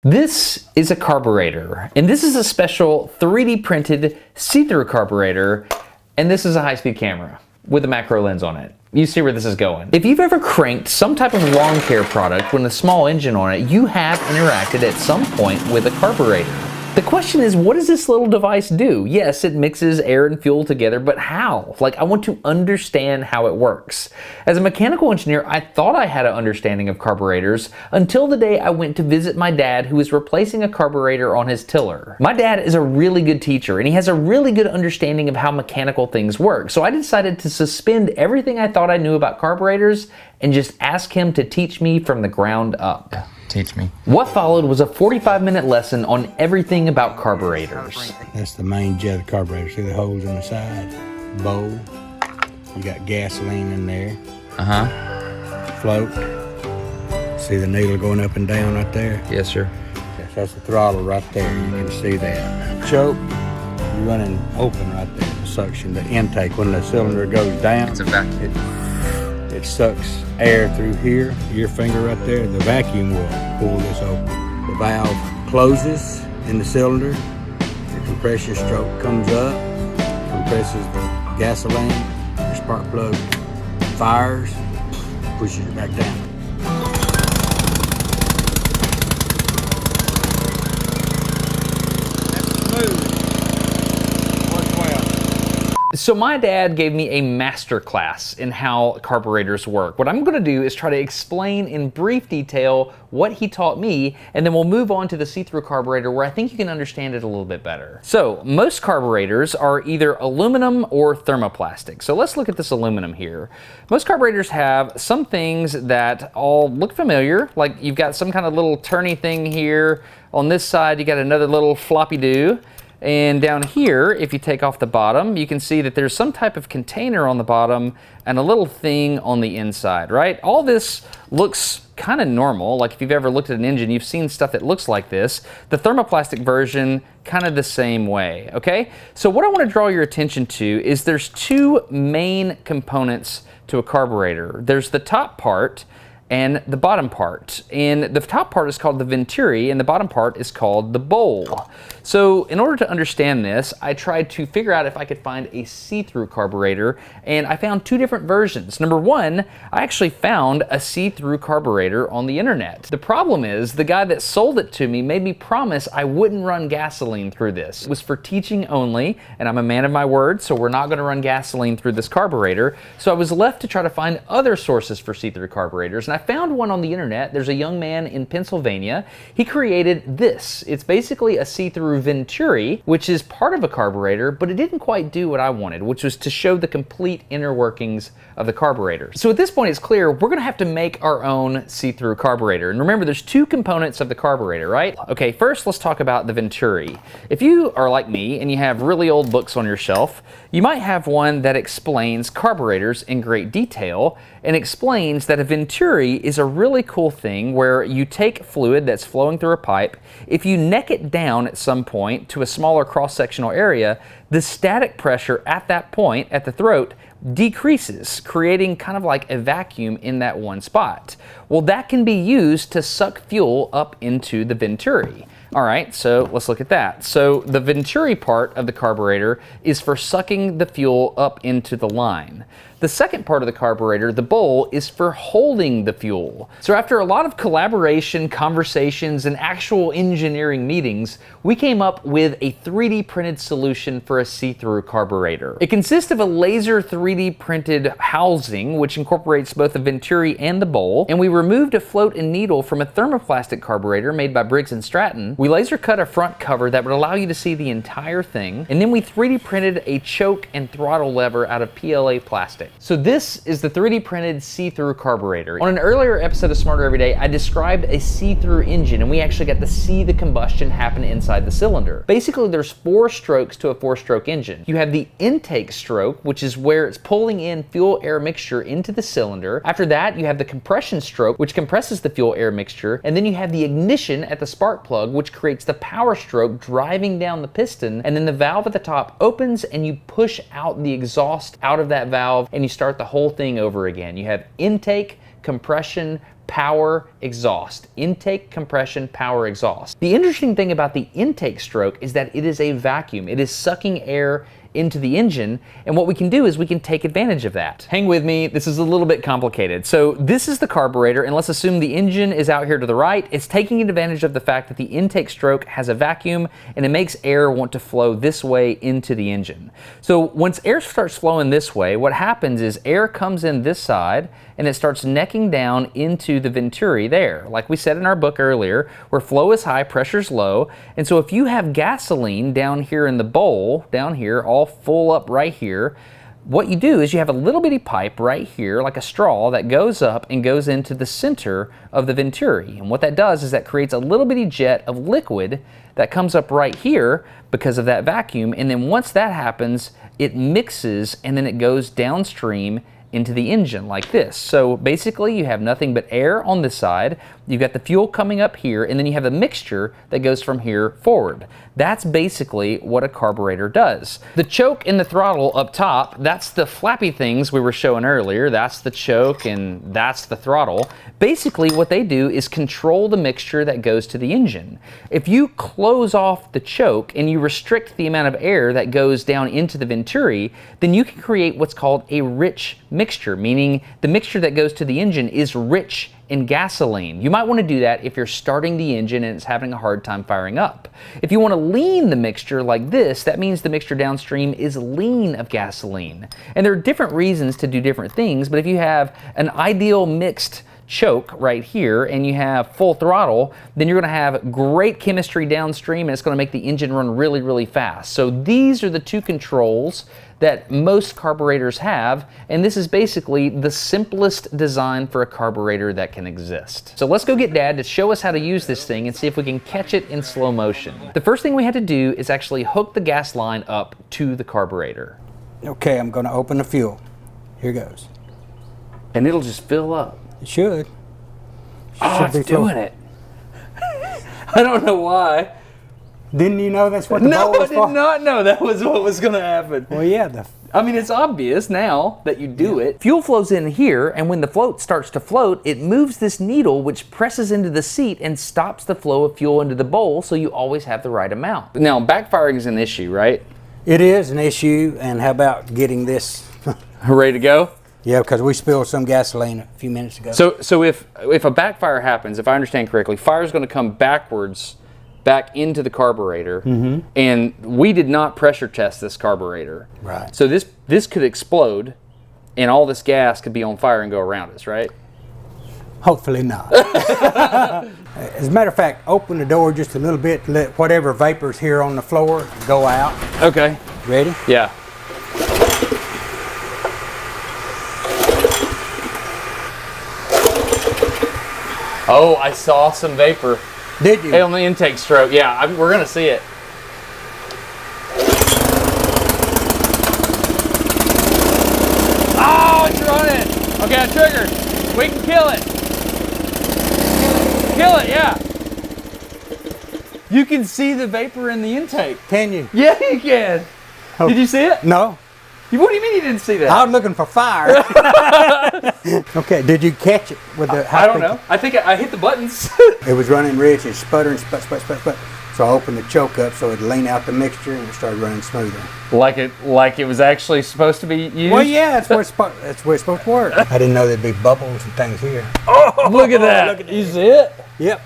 This is a carburetor, and this is a special 3D printed see-through carburetor, and this is a high-speed camera with a macro lens on it. You see where this is going. If you've ever cranked some type of lawn care product with a small engine on it, you have interacted at some point with a carburetor. The question is, what does this little device do? Yes, it mixes air and fuel together, but how? Like, I want to understand how it works. As a mechanical engineer, I thought I had an understanding of carburetors until the day I went to visit my dad, who was replacing a carburetor on his tiller. My dad is a really good teacher, and he has a really good understanding of how mechanical things work. So I decided to suspend everything I thought I knew about carburetors and just ask him to teach me from the ground up. Teach me. What followed was a 45-minute lesson on everything about carburetors. That's the main jet of the carburetor. See the holes in the side? Bowl. You got gasoline in there. Float. See the needle going up and down right there? Yes, sir. Yes, that's the throttle right there. You can see that. Choke, you're running open right there. The suction, the intake, when the cylinder goes down. It's a vacuum. It sucks air through here, your finger right there. The vacuum will pull this open. The valve closes in the cylinder. The compression stroke comes up, compresses the gasoline. The spark plug fires, pushes it back down. So my dad gave me a master class in how carburetors work. What I'm going to do is try to explain in brief detail what he taught me, and then we'll move on to the see-through carburetor where I think you can understand it a little bit better. So most carburetors are either aluminum or thermoplastic. So let's look at this aluminum here. Most carburetors have some things that all look familiar, like you've got some kind of little turny thing here. On this side, you got another little floppy-do. And down here, if you take off the bottom, you can see that there's some type of container on the bottom and a little thing on the inside, right? All this looks kind of normal. Like if you've ever looked at an engine, you've seen stuff that looks like this. The thermoplastic version, kind of the same way, okay? So what I want to draw your attention to is there's two main components to a carburetor. There's the top part and the bottom part. And the top part is called the venturi, and the bottom part is called the bowl. So in order to understand this, I tried to figure out if I could find a see-through carburetor, and I found two different versions. Number one, I actually found a see-through carburetor on the internet. The problem is, the guy that sold it to me made me promise I wouldn't run gasoline through this. It was for teaching only, and I'm a man of my word, so we're not gonna run gasoline through this carburetor. So I was left to try to find other sources for see-through carburetors, and I found one on the internet. There's a young man in Pennsylvania. He created this. It's basically a see-through venturi, which is part of a carburetor, but it didn't quite do what I wanted, which was to show the complete inner workings of the carburetor. So at this point, it's clear we're gonna have to make our own see-through carburetor. And remember, there's two components of the carburetor, right? Okay, first let's talk about the venturi. If you are like me and you have really old books on your shelf, you might have one that explains carburetors in great detail and explains that a venturi is a really cool thing where you take fluid that's flowing through a pipe. If you neck it down at some point to a smaller cross-sectional area, the static pressure at that point, at the throat, decreases, creating kind of like a vacuum in that one spot. Well, that can be used to suck fuel up into the venturi. All right, so let's look at that. So the venturi part of the carburetor is for sucking the fuel up into the line. The second part of the carburetor, the bowl, is for holding the fuel. So after a lot of collaboration, conversations, and actual engineering meetings, we came up with a 3D printed solution for a see-through carburetor. It consists of a laser 3D printed housing, which incorporates both the venturi and the bowl, and we removed a float and needle from a thermoplastic carburetor made by Briggs & Stratton. We laser cut a front cover that would allow you to see the entire thing, and then we 3D printed a choke and throttle lever out of PLA plastic. So this is the 3D printed see-through carburetor. On an earlier episode of Smarter Every Day, I described a see-through engine, and we actually got to see the combustion happen inside the cylinder. Basically, there's 4 strokes to a 4-stroke engine. You have the intake stroke, which is where it's pulling in fuel-air mixture into the cylinder. After that, you have the compression stroke, which compresses the fuel-air mixture, and then you have the ignition at the spark plug, which creates the power stroke driving down the piston, and then the valve at the top opens and you push out the exhaust out of that valve and you start the whole thing over again. You have intake, compression, power, exhaust. Intake, compression, power, exhaust. The interesting thing about the intake stroke is that it is a vacuum. It is sucking air into the engine, and what we can do is we can take advantage of that. Hang with me, this is a little bit complicated. So this is the carburetor, and let's assume the engine is out here to the right. It's taking advantage of the fact that the intake stroke has a vacuum, and it makes air want to flow this way into the engine. So once air starts flowing this way, what happens is air comes in this side, and it starts necking down into the venturi there. Like we said in our book earlier, where flow is high, pressure's low. And so if you have gasoline down here in the bowl, down here, all full up right here, what you do is you have a little bitty pipe right here, like a straw, that goes up and goes into the center of the venturi. And what that does is that creates a little bitty jet of liquid that comes up right here because of that vacuum. And then once that happens, it mixes and then it goes downstream into the engine like this. So basically you have nothing but air on this side, you've got the fuel coming up here, and then you have a mixture that goes from here forward. That's basically what a carburetor does. The choke and the throttle up top, that's the flappy things we were showing earlier. That's the choke and that's the throttle. Basically what they do is control the mixture that goes to the engine. If you close off the choke and you restrict the amount of air that goes down into the venturi, then you can create what's called a rich mixture, meaning the mixture that goes to the engine is rich in gasoline. You might want to do that if you're starting the engine and it's having a hard time firing up. If you want to lean the mixture like this, that means the mixture downstream is lean of gasoline. And there are different reasons to do different things, but if you have an ideal mixed choke right here and you have full throttle, then you're going to have great chemistry downstream and it's going to make the engine run really, really fast. So these are the two controls that most carburetors have, and this is basically the simplest design for a carburetor that can exist. So let's go get Dad to show us how to use this thing and see if we can catch it in slow motion. The first thing we had to do is actually hook the gas line up to the carburetor. Okay, I'm going to open the fuel. Here goes. And it'll just fill up. It should. Oh, it's doing it. I don't know why. Didn't you know that's what the bowl No, I was for? did not know that was what was going to happen. Well, yeah. I mean, it's obvious now that you do it. Fuel flows in here, and when the float starts to float, it moves this needle, which presses into the seat and stops the flow of fuel into the bowl, so you always have the right amount. Now, backfiring is an issue, right? It is an issue, and how about getting this? Ready to go? Yeah, because we spilled some gasoline a few minutes ago. So if a backfire happens, if I understand correctly, fire is going to come backwards back into the carburetor, and we did not pressure test this carburetor. Right. So this could explode, and all this gas could be on fire and go around us, right? Hopefully not. As a matter of fact, open the door just a little bit, let whatever vapors here on the floor go out. Okay. Ready? Yeah. Oh, I saw some vapor. Did you? Hey, on the intake stroke. Yeah, we're going to see it. Oh, it's running. Okay, I triggered. We can kill it. Kill it, yeah. You can see the vapor in the intake. Can you? Yeah, you can. Oh. Did you see it? No. What do you mean you didn't see that? I was looking for fire. Okay, did you catch it with the high I don't know. I think I hit the buttons. It was running rich and sputtering, sput. So I opened the choke up so it'd lean out the mixture and it started running smoother. Like it was actually supposed to be used? Well, yeah, that's where it's supposed to work. I didn't know there'd be bubbles and things here. Oh, look at that. Look at you see it? Yep.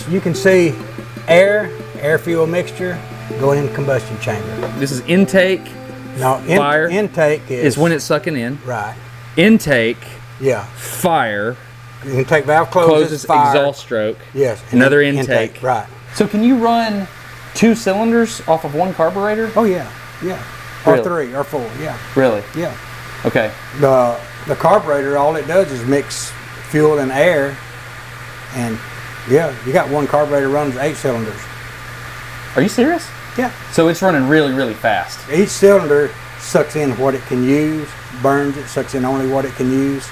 You can see air-fuel mixture going in the combustion chamber. This is intake. No, fire intake is when it's sucking in. Right. Intake. Yeah. Fire. Intake valve closes. Fire. Exhaust stroke. Yes. Another intake. Right. So can you run 2 cylinders off of one carburetor? Oh yeah. Yeah. Really? Or 3 or 4. Yeah. Really? Yeah. Okay. The carburetor, all it does is mix fuel and air, and yeah, you got one carburetor runs 8 cylinders. Are you serious? Yeah. So it's running really, really fast. Each cylinder sucks in what it can use, burns it, sucks in only what it can use.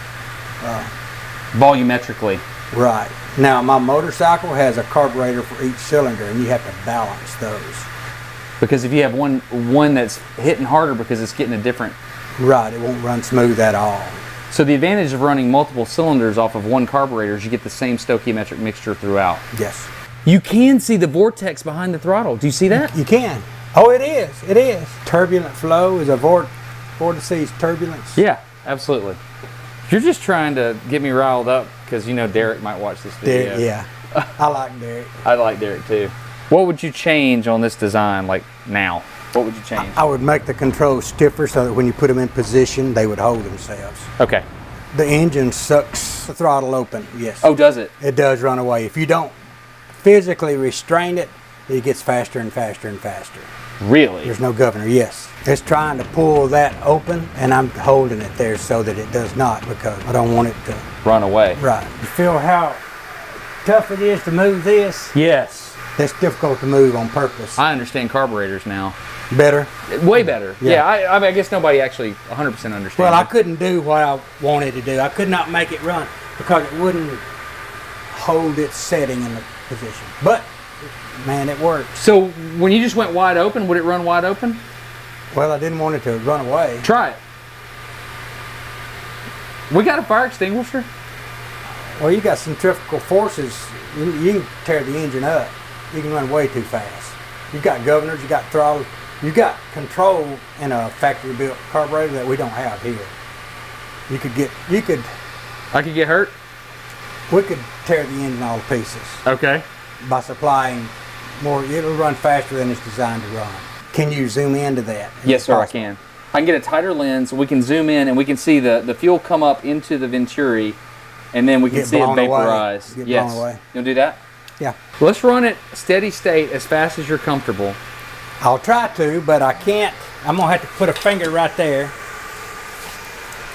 Volumetrically. Right. Now, my motorcycle has a carburetor for each cylinder, and you have to balance those. Because if you have one that's hitting harder because it's getting a different... Right, it won't run smooth at all. So the advantage of running multiple cylinders off of one carburetor is you get the same stoichiometric mixture throughout. Yes. You can see the vortex behind the throttle. Do you see that? You can. Oh, it is. It is. Turbulent flow is a vortices turbulence. Yeah, absolutely. You're just trying to get me riled up because you know Derek might watch this video. Yeah. I like Derek. I like Derek too. What would you change on this design, like now? What would you change? I would make the controls stiffer so that when you put them in position, they would hold themselves. Okay. The engine sucks the throttle open, yes. Oh, does it? It does run away. If you don't physically restrain it, it gets faster and faster and faster. Really? There's no governor, yes. It's trying to pull that open, and I'm holding it there so that it does not, because I don't want it to run away. Right. You feel how tough it is to move this? Yes. That's difficult to move on purpose. I understand carburetors now. Better? Way better. Yeah. I mean, I guess nobody actually 100% understands. Well, I it. couldn't do what I wanted to do. I could not make it run because it wouldn't hold its setting in the position. But, man, it worked. So when you just went wide open, would it run wide open? Well, I didn't want it to run away. Try it. We got a fire extinguisher. Well, you got centrifugal forces. You can tear the engine up. You can run way too fast. You've got governors, you got throttle, you got control in a factory-built carburetor that we don't have here. I could get hurt? We could tear the engine all to pieces Okay. by supplying more. It'll run faster than it's designed to run. Can you zoom into that? Yes, sir, I can. I can get a tighter lens. We can zoom in and we can see the fuel come up into the Venturi, and then we can see it vaporize. Get yes. blown away. You'll do that? Yeah. Let's run it steady state as fast as you're comfortable. I'll try to, but I can't. I'm going to have to put a finger right there.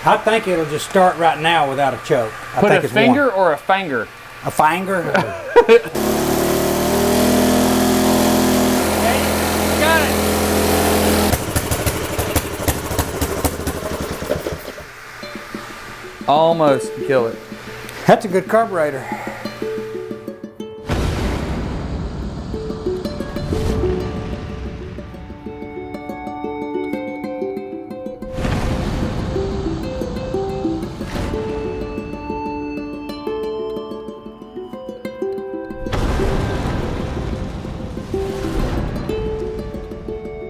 I think it'll just start right now without a choke. Put a finger or a finger? A finger? Okay, got it. Almost kill it. That's a good carburetor.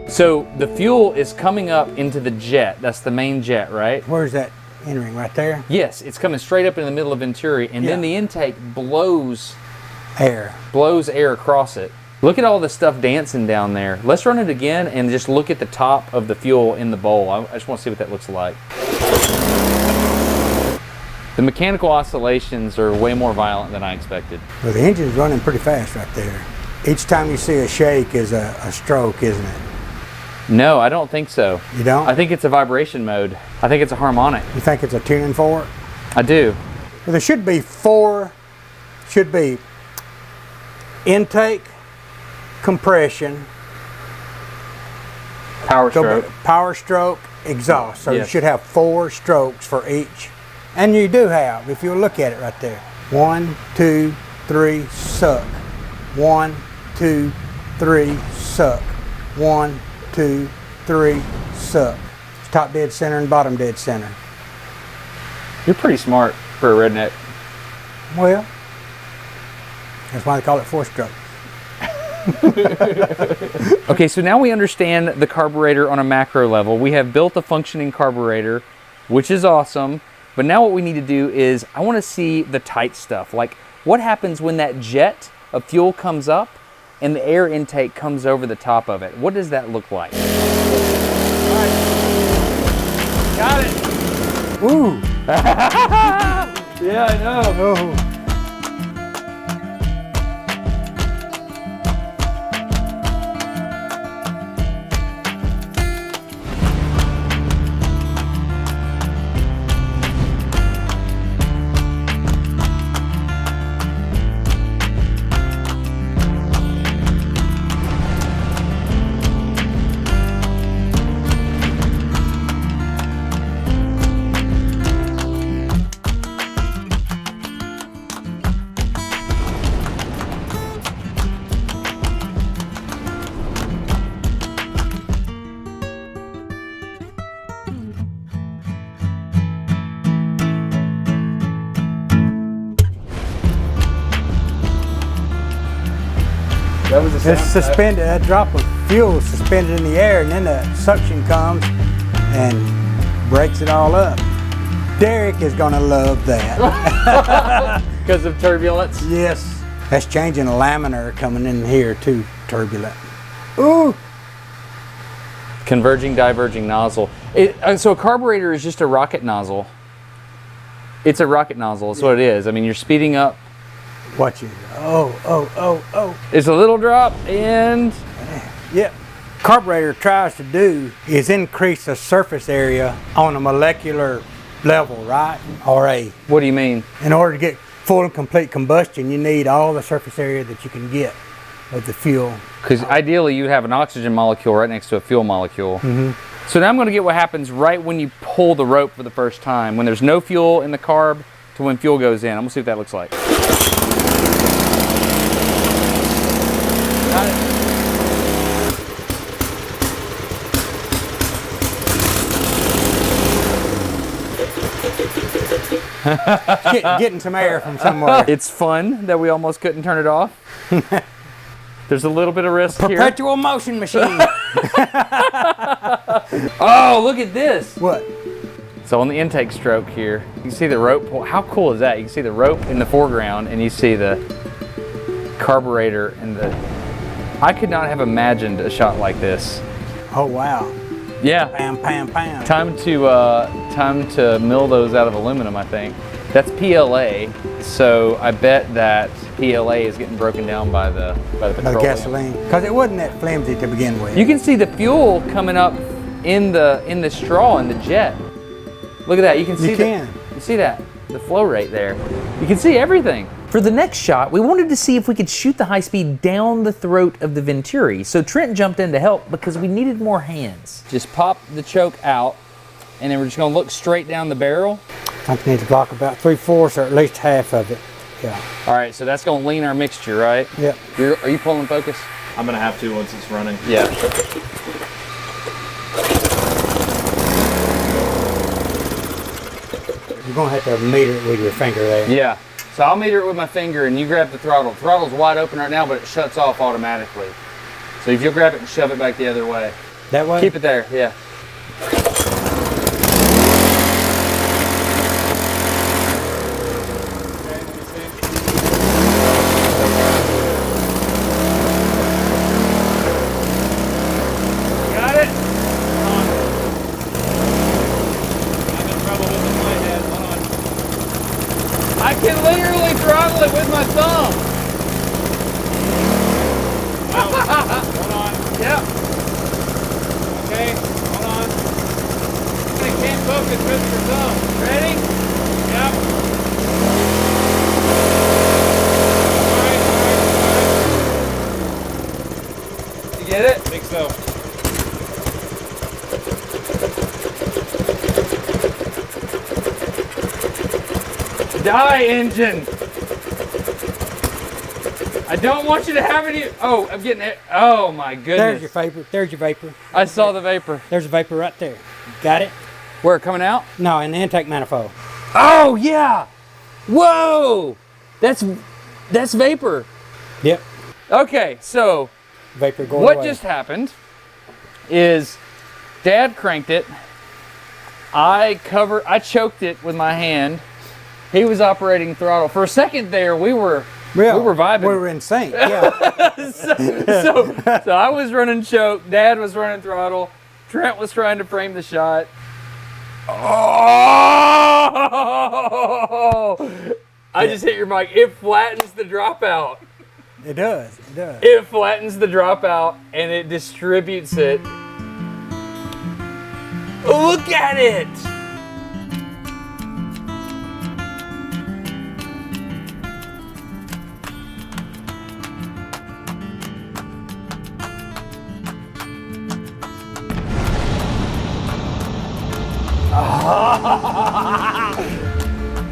So the fuel is coming up into the jet. That's the main jet, right? Where's that entering? Right there? Yes, it's coming straight up in the middle of Venturi, and then the intake blows air across it. Look at all the stuff dancing down there. Let's run it again and just look at the top of the fuel in the bowl. I just want to see what that looks like. The mechanical oscillations are way more violent than I expected. Well, the engine's running pretty fast right there. Each time you see a shake is a stroke, isn't it? No, I don't think so. You don't? I think it's a vibration mode. I think it's a harmonic. You think it's a tuning fork? I do. Well, there should be intake, compression, Power stroke, exhaust. So you Yes. should have 4 strokes for each. And you do have, if you look at it right there. 1, 2, 3, suck. 1, 2, 3, suck. 1, 2, 3, suck. Top dead center and bottom dead center. You're pretty smart for a redneck. Well, that's why they call it 4-stroke. Okay, so now we understand the carburetor on a macro level. We have built a functioning carburetor, which is awesome. But now what we need to do is, I want to see the tight stuff. Like, what happens when that jet of fuel comes up and the air intake comes over the top of it? What does that look like? All right. Got it. Ooh. Yeah, I know. Oh. That was a It's suspended, that drop of fuel is suspended in the air, and then the suction comes and breaks it all up. Derek is gonna love that. Because of turbulence? Yes. That's changing a laminar coming in here too, turbulent. Ooh! Converging, diverging nozzle. So a carburetor is just a rocket nozzle. It's a rocket nozzle, that's what it is. I mean, you're speeding up. Watch it. Oh. It's a little drop and... Yep. Carburetor tries to do is increase the surface area on a molecular level, right? Or What do you mean? in order to get full and complete combustion, you need all the surface area that you can get of the fuel. Because ideally you'd have an oxygen molecule right next to a fuel molecule. Mm-hmm. So now I'm going to get what happens right when you pull the rope for the first time, when there's no fuel in the carb to when fuel goes in. I'm going to see what that looks like. Got it. Getting some air from somewhere. It's fun that we almost couldn't turn it off. There's a little bit of risk here. Perpetual motion machine. Oh, look at this. What? So on the intake stroke here, you can see the rope. How cool is that? You can see the rope in the foreground and you see the carburetor and the... I could not have imagined a shot like this. Oh wow. Yeah. Pam, pam, pam. Time to mill those out of aluminum, I think. That's PLA, so I bet that PLA is getting broken down by the petroleum. Gasoline, because it wasn't that flimsy to begin with. You can see the fuel coming up in the straw in the jet. Look at that. You can see you see that the flow rate there. You can see everything. For the next shot, we wanted to see if we could shoot the high speed down the throat of the Venturi. So Trent jumped in to help because we needed more hands. Just pop the choke out, and then we're just gonna look straight down the barrel. I think we need to block about 3/4 or at least half of it. Yeah. All right, so that's gonna lean our mixture, right? Yep. Are you pulling focus? I'm gonna have to once it's running. Yeah. You're gonna have to meter it with your finger there. Yeah. So I'll meter it with my finger and you grab the throttle. The throttle's wide open right now, but it shuts off automatically. So if you'll grab it and shove it back the other way. That way? Keep it there, yeah. Got it? I'm in trouble with the playhead. Hold on. I can literally throttle it with my thumb. Hold on. Yep. Okay, hold on. I can't focus with your thumb. Ready? Yep. All right. You get it? I think so. Die engine. I don't want you to have any. Oh, I'm getting it. Oh my goodness. There's your vapor. There's your vapor. I saw the vapor. There's a vapor right there. Got it? Where, coming out? No, in the intake manifold. Oh yeah. Whoa. That's vapor. Yep. Okay, so Vapor going what away. just happened is Dad cranked it. I choked it with my hand. He was operating throttle. For a second there, we were vibing. We were in sync, yeah. so I was running choke. Dad was running throttle. Trent was trying to frame the shot. Oh! I just hit your mic. It flattens the dropout. It does, it does. It flattens the dropout and it distributes it. Look at it!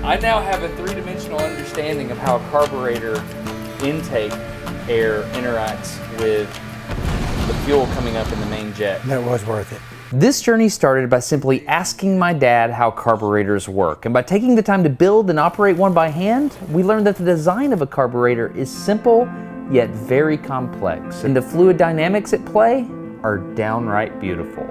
I now have a three-dimensional understanding of how a carburetor intake air interacts with the fuel coming up in the main jet. That was worth it. This journey started by simply asking my dad how carburetors work, and by taking the time to build and operate one by hand, we learned that the design of a carburetor is simple yet very complex. And the fluid dynamics at play are downright beautiful.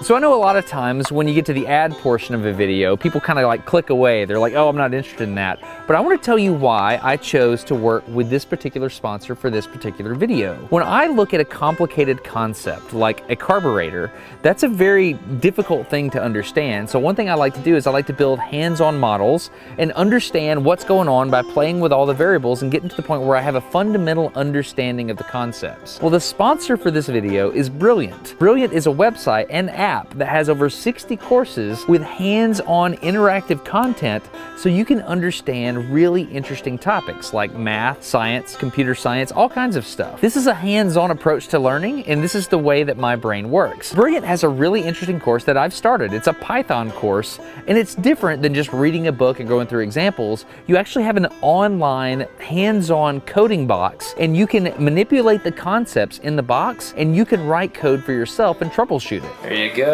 So I know a lot of times when you get to the ad portion of a video, people kind of like click away. They're like, oh, I'm not interested in that. But I want to tell you why I chose to work with this particular sponsor for this particular video. When I look at a complicated concept like a carburetor, that's a very difficult thing to understand. So one thing I like to do is I like to build hands-on models and understand what's going on by playing with all the variables and getting to the point where I have a fundamental understanding of the concepts. Well, the sponsor for this video is Brilliant. Brilliant is a website and app that has over 60 courses with hands-on interactive content so you can understand really interesting topics like math, science, computer science, all kinds of stuff. This is a hands-on approach to learning, and this is the way that my brain works. Brilliant has a really interesting course that I've started. It's a Python course, and it's different than just reading a book and going through examples. You actually have an online hands-on coding box, and you can manipulate the concepts in the box, and you can write code for yourself and troubleshoot it. There you go.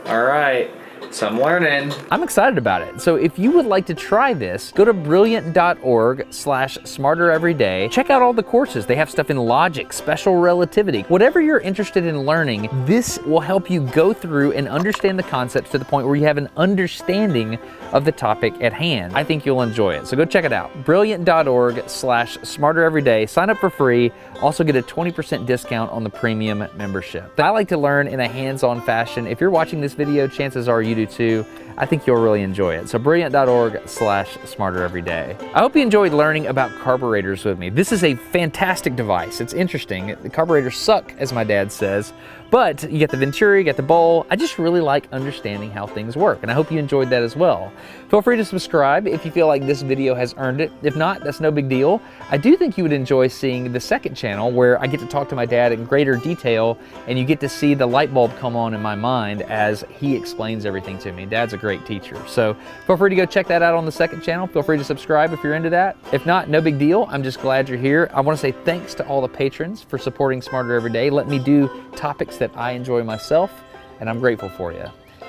All right. So I'm learning. I'm excited about it. So if you would like to try this, go to brilliant.org/SmarterEveryday. Check out all the courses. They have stuff in logic, special relativity. Whatever you're interested in learning, this will help you go through and understand the concepts to the point where you have an understanding of the topic at hand. I think you'll enjoy it. So go check it out. Brilliant.org/SmarterEveryday. Sign up for free. Also get a 20% discount on the premium membership. I like to learn in a hands-on fashion. If you're watching this video, chances are you do too. I think you'll really enjoy it. So brilliant.org/SmarterEveryday. I hope you enjoyed learning about carburetors with me. This is a fantastic device. It's interesting. The carburetors suck, as my dad says, but you get the Venturi, you get the bowl. I just really like understanding how things work, and I hope you enjoyed that as well. Feel free to subscribe if you feel like this video has earned it. If not, that's no big deal. I do think you would enjoy seeing the second channel where I get to talk to my dad in greater detail, and you get to see the light bulb come on in my mind as he explains everything to me. Dad's a great teacher. So feel free to go check that out on the second channel. Feel free to subscribe if you're into that. If not, no big deal. I'm just glad you're here. I want to say thanks to all the patrons for supporting Smarter Every Day. Let me do topics that I enjoy myself, and I'm grateful for you.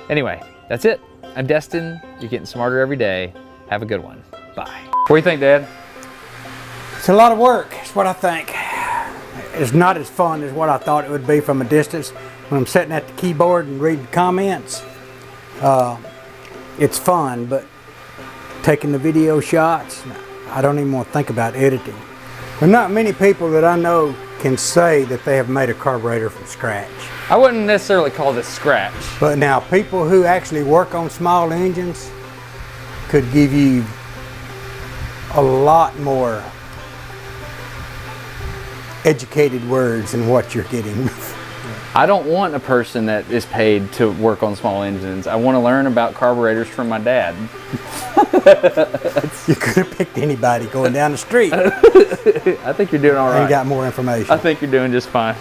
Anyway, that's it. I'm Destin. You're getting smarter every day. Have a good one. Bye. What do you think, Dad? It's a lot of work, is what I think. It's not as fun as what I thought it would be from a distance. When I'm sitting at the keyboard and reading comments, it's fun, but taking the video shots, I don't even want to think about editing. There are not many people that I know can say that they have made a carburetor from scratch. I wouldn't necessarily call this scratch. But now people who actually work on small engines could give you a lot more educated words than what you're getting. I don't want a person that is paid to work on small engines. I want to learn about carburetors from my dad. You could have picked anybody going down the street. I think you're doing all right. And got more information. I think you're doing just fine.